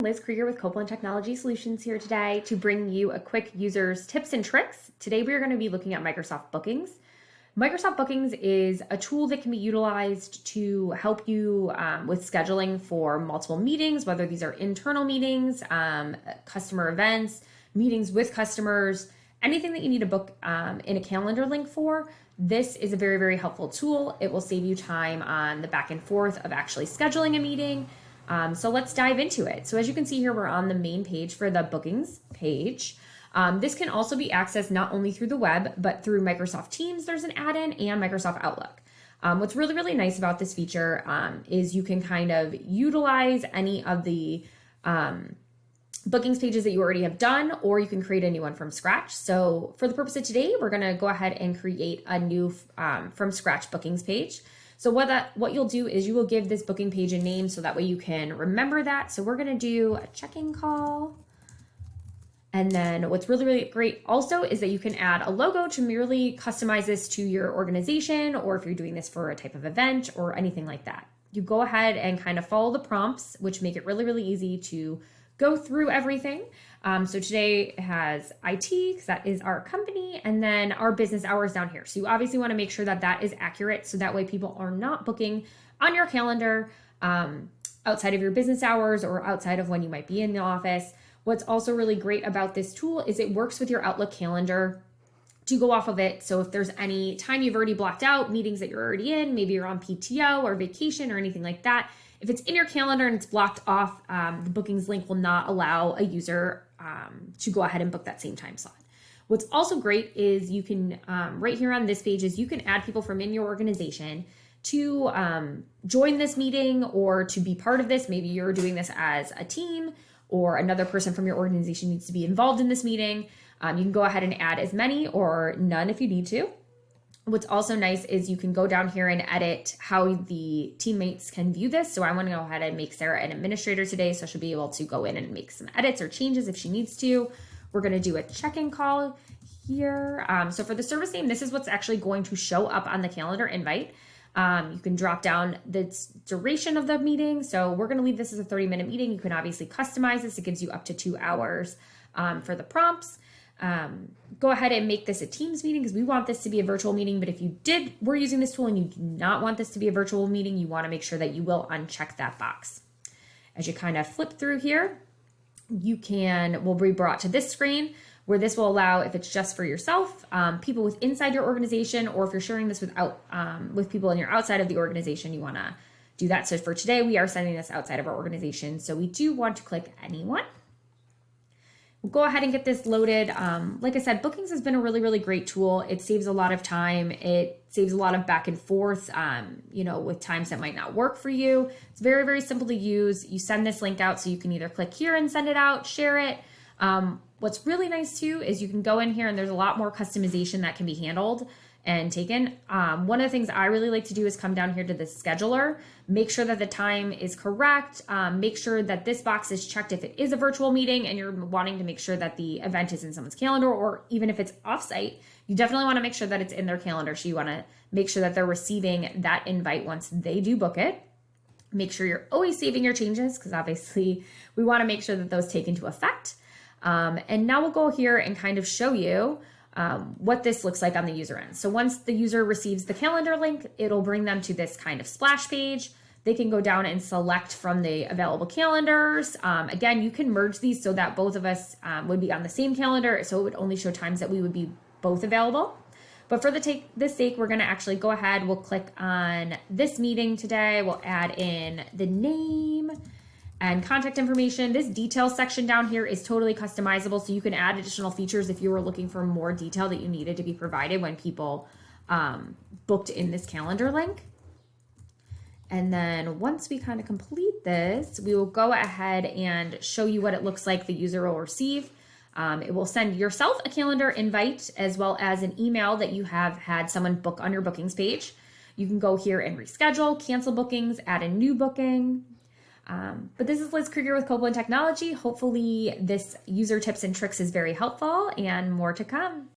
Liz Krieger with Copeland Technology Solutions here today to bring you a quick user's tips and tricks. Today we are going to be looking at Microsoft Bookings. Microsoft Bookings is a tool that can be utilized to help you with scheduling for multiple meetings, whether these are internal meetings, customer events, meetings with customers, anything that you need to book in a calendar link for. This is a very, very helpful tool. It will save you time on the back and forth of actually scheduling a meeting. So let's dive into it. So as you can see here, we're on the main page for the bookings page. This can also be accessed not only through the web, but through Microsoft Teams, there's an add-in, and Microsoft Outlook. What's really, really nice about this feature is you can kind of utilize any of the bookings pages that you already have done, or you can create a new one from scratch. So for the purpose of today, we're gonna go ahead and create a new from scratch bookings page. So what you'll do is you will give this booking page a name so that way you can remember that. So we're gonna do a check-in call. And then what's really, really great also is that you can add a logo to merely customize this to your organization, or if you're doing this for a type of event or anything like that. You go ahead and kind of follow the prompts, which make it really, really easy to go through everything. So today it has IT, because that is our company, and then our business hours down here. So you obviously want to make sure that that is accurate, so that way people are not booking on your calendar outside of your business hours or outside of when you might be in the office. What's also really great about this tool is it works with your Outlook calendar to go off of it. So if there's any time you've already blocked out, meetings that you're already in, maybe you're on PTO or vacation or anything like that, if it's in your calendar and it's blocked off, the bookings link will not allow a user to go ahead and book that same time slot. What's also great is you can, right here on this page, is you can add people from in your organization to join this meeting or to be part of this. Maybe you're doing this as a team, or another person from your organization needs to be involved in this meeting. You can go ahead and add as many or none if you need to. What's also nice is you can go down here and edit how the teammates can view this. So I want to go ahead and make Sarah an administrator today, so she'll be able to go in and make some edits or changes if she needs to. We're going to do a check-in call here. So for the service name, this is what's actually going to show up on the calendar invite. You can drop down the duration of the meeting. So we're going to leave this as a 30-minute meeting. You can obviously customize this. It gives you up to 2 hours for the prompts. Go ahead and make this a Teams meeting, because we want this to be a virtual meeting. But if we're using this tool and you do not want this to be a virtual meeting, you want to make sure that you will uncheck that box. As you kind of flip through here, will be brought to this screen where this will allow, if it's just for yourself, people with inside your organization, or if you're sharing this with people in your outside of the organization, you want to do that. So for today, we are sending this outside of our organization. So we do want to click anyone. We'll go ahead and get this loaded. Like I said, Bookings has been a really, really great tool. It saves a lot of time. It saves a lot of back and forth, with times that might not work for you. It's very, very simple to use. You send this link out, so you can either click here and send it out, share it. What's really nice too is you can go in here and there's a lot more customization that can be handled and taken. One of the things I really like to do is come down here to the scheduler, make sure that the time is correct, make sure that this box is checked if it is a virtual meeting and you're wanting to make sure that the event is in someone's calendar, or even if it's offsite, you definitely want to make sure that it's in their calendar. So you want to make sure that they're receiving that invite once they do book it. Make sure you're always saving your changes, because obviously we want to make sure that those take into effect. And now we'll go here and kind of show you what this looks like on the user end. So once the user receives the calendar link, it'll bring them to this kind of splash page. They can go down and select from the available calendars. Again, you can merge these so that both of us would be on the same calendar, so it would only show times that we would be both available. But for this sake, we're going to actually go ahead. We'll click on this meeting today. We'll add in the name and contact information. This details section down here is totally customizable, so you can add additional features if you were looking for more detail that you needed to be provided when people booked in this calendar link. And then once we kind of complete this, we will go ahead and show you what it looks like the user will receive. It will send yourself a calendar invite as well as an email that you have had someone book on your bookings page. You can go here and reschedule, cancel bookings, add a new booking. But this is Liz Krieger with Copeland Technology. Hopefully this user tips and tricks is very helpful, and more to come.